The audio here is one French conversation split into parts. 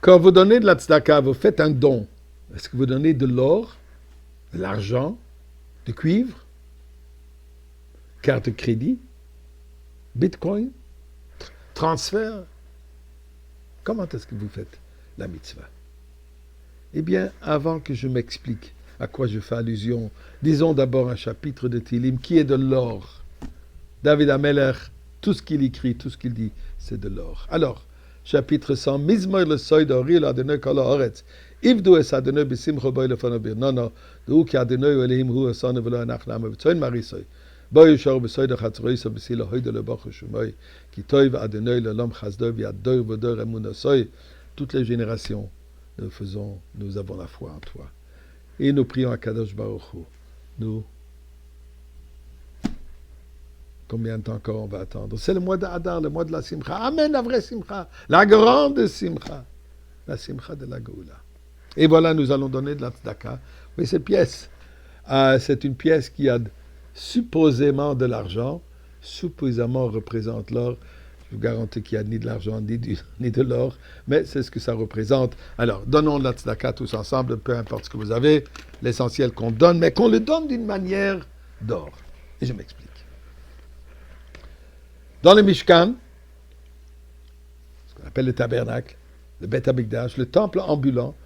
Quand vous donnez de la tzedaka, vous faites un don. Est-ce que vous donnez de l'or, de l'argent, du cuivre, carte de crédit, bitcoin, transfert? Comment est-ce que vous faites la mitzvah? Eh bien, avant que je m'explique à quoi je fais allusion, disons d'abord un chapitre de Tilim qui est de l'or. David Ameler, tout ce qu'il écrit, tout ce qu'il dit, c'est de l'or. Alors, chapitre 100, Mizmor le soy d'Ori l'Adonai kol haaretz. Ivdu es Adonai b'simcha boi lefanav birnana, d'hu ki Adonai Elohim hu asanu v'lo anach lama v'tzoin marisoy. Boi yishor b'soy d'chatzroisa b'sila hoyda lebach shumoy, ki toiv Adonai l'olam chasdo v'yador v'dor emunasoy. Toutes les générations, nous avons la foi en toi. Et nous prions à Kadosh Baruch Hu. Nous, combien de temps encore on va attendre? C'est le mois d'Adar, le mois de la Simcha. Amen, la vraie Simcha. La grande Simcha. La Simcha de la Géoula. Et voilà, nous allons donner de la tzedaka. Oui, cette pièce, c'est une pièce qui a supposément de l'argent, supposément représente l'or. Je vous garantis qu'il n'y a ni de l'argent, ni de l'or, mais c'est ce que ça représente. Alors, donnons de la tzedaka tous ensemble, peu importe ce que vous avez. L'essentiel qu'on donne, mais qu'on le donne d'une manière d'or. Et je m'explique. Dans le Mishkan, ce qu'on appelle le tabernacle, le Beth Amikdash, le temple ambulant,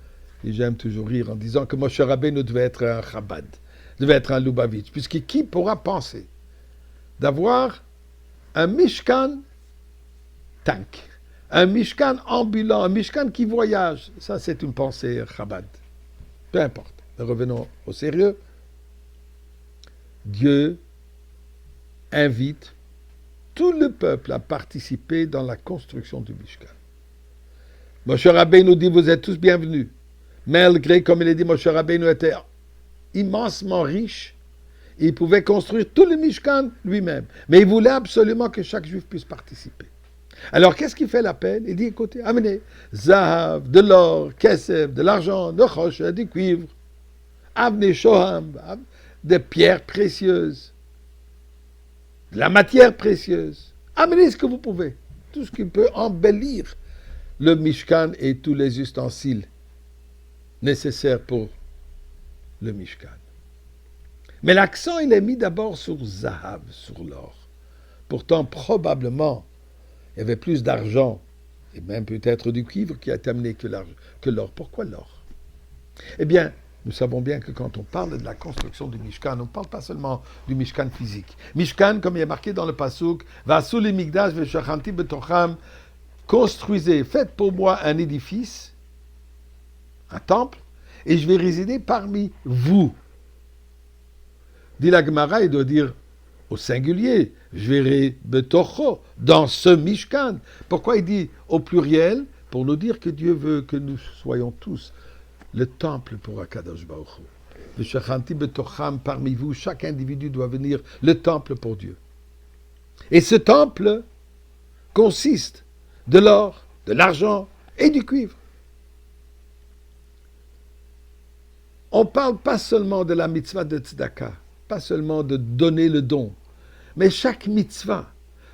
et j'aime toujours rire en disant que Moshe Rabbeinu devait être un Chabad, devait être un Lubavitch, puisque qui pourra penser d'avoir un Mishkan tank, un Mishkan ambulant, un Mishkan qui voyage? Ça, c'est une pensée Chabad. Peu importe. Mais revenons au sérieux. Dieu invite tout le peuple a participé dans la construction du Mishkan. Moshe Rabbeinu nous dit, vous êtes tous bienvenus. Malgré, comme il est dit, Moshe Rabbeinu était immensement riche. Il pouvait construire tout le Mishkan lui-même. Mais il voulait absolument que chaque juif puisse participer. Alors, qu'est-ce qu'il fait l'appel? Il dit, écoutez, amenez Zahav, de l'or, Kesef, de l'argent, de roche, du cuivre, Avne Shoham, des pierres précieuses, de la matière précieuse. Amenez ce que vous pouvez. Tout ce qui peut embellir le Mishkan et tous les ustensiles nécessaires pour le Mishkan. Mais l'accent, il est mis d'abord sur Zahav, sur l'or. Pourtant, probablement, il y avait plus d'argent, et même peut-être du cuivre qui a été amené que l'or. Pourquoi l'or? Eh bien, nous savons bien que quand on parle de la construction du Mishkan, on ne parle pas seulement du Mishkan physique. Mishkan, comme il est marqué dans le Pasuk, Vasu li migdash veshachanti betocham, construisez, faites pour moi un édifice, un temple, et je vais résider parmi vous. Dit la Gemara, il doit dire au singulier, je verrai betocho, dans ce Mishkan. Pourquoi il dit au pluriel? Pour nous dire que Dieu veut que nous soyons tous le temple pour Akadosh Baruch Hu. Le Shachanti betocham, parmi vous, chaque individu doit venir le temple pour Dieu. Et ce temple consiste de l'or, de l'argent et du cuivre. On ne parle pas seulement de la mitzvah de tzedaka, pas seulement de donner le don, mais chaque mitzvah,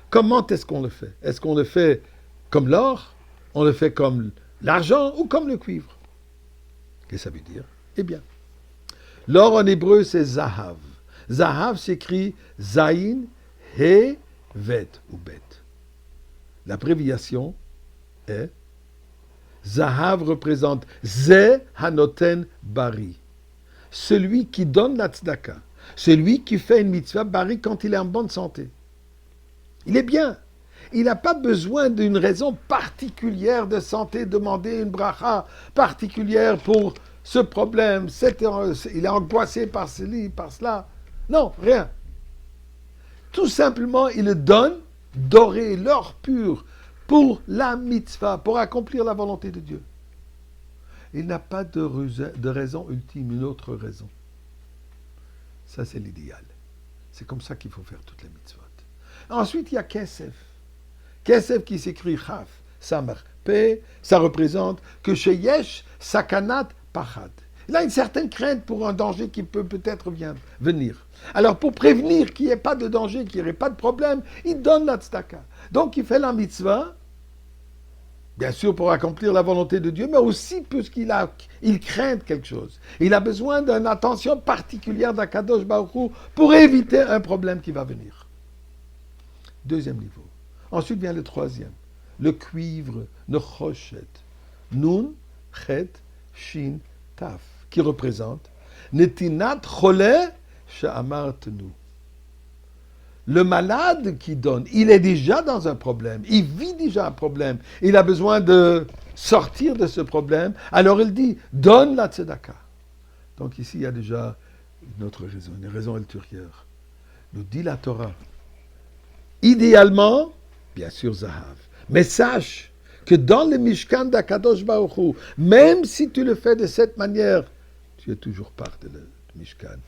comment est-ce qu'on le fait? Est-ce qu'on le fait comme l'or, on le fait comme l'argent ou comme le cuivre? Qu'est-ce que ça veut dire? Eh bien, l'or en hébreu c'est Zahav. Zahav s'écrit Zayin, He, Vet ou Bet. L'abréviation est Zahav représente Ze Hanoten Bari. Celui qui donne la tzedaka. Celui qui fait une mitzvah Bari quand il est en bonne santé. Il est bien. Il n'a pas besoin d'une raison particulière de santé, demander une bracha particulière pour ce problème. Il est angoissé par ceci, par cela. Non, rien. Tout simplement, il le donne doré, l'or pur, pour la mitzvah, pour accomplir la volonté de Dieu. Il n'a pas de raison ultime, une autre raison. Ça, c'est l'idéal. C'est comme ça qu'il faut faire toutes les mitzvot. Ensuite, il y a Kesef. Kesef qui s'écrit Chaf, Samar, P, ça représente que chez Yesh, Sakanat, Pachad. Il a une certaine crainte pour un danger qui peut peut-être venir. Alors, pour prévenir qu'il n'y ait pas de danger, qu'il n'y ait pas de problème, il donne la tzedaka. Donc, il fait la mitzvah Bien sûr, pour accomplir la volonté de Dieu, mais aussi il craint quelque chose. Il a besoin d'une attention particulière d'Akadosh Baruch Hu pour éviter un problème qui va venir. Deuxième niveau. Ensuite vient le troisième. Le cuivre, le choshet. Nun, chet, shin, taf. Qui représente Netinat chole she'amartenu. Le malade qui donne, il est déjà dans un problème, il vit déjà un problème, il a besoin de sortir de ce problème, alors il dit, donne la tzedaka. Donc ici, il y a déjà une autre raison, une raison ultérieure. Nous dit la Torah, idéalement, bien sûr, Zahav, mais sache que dans le Mishkan d'Akadosh Baruch Hu, même si tu le fais de cette manière, tu es toujours part de le Mishkan.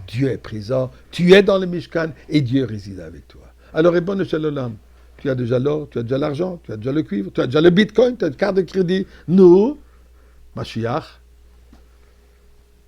Dieu est présent, tu es dans le Mishkan et Dieu réside avec toi. Alors, Ribono Shel Olam, tu as déjà l'or, tu as déjà l'argent, tu as déjà le cuivre, tu as déjà le bitcoin, tu as une carte de crédit. Nous, Mashiach,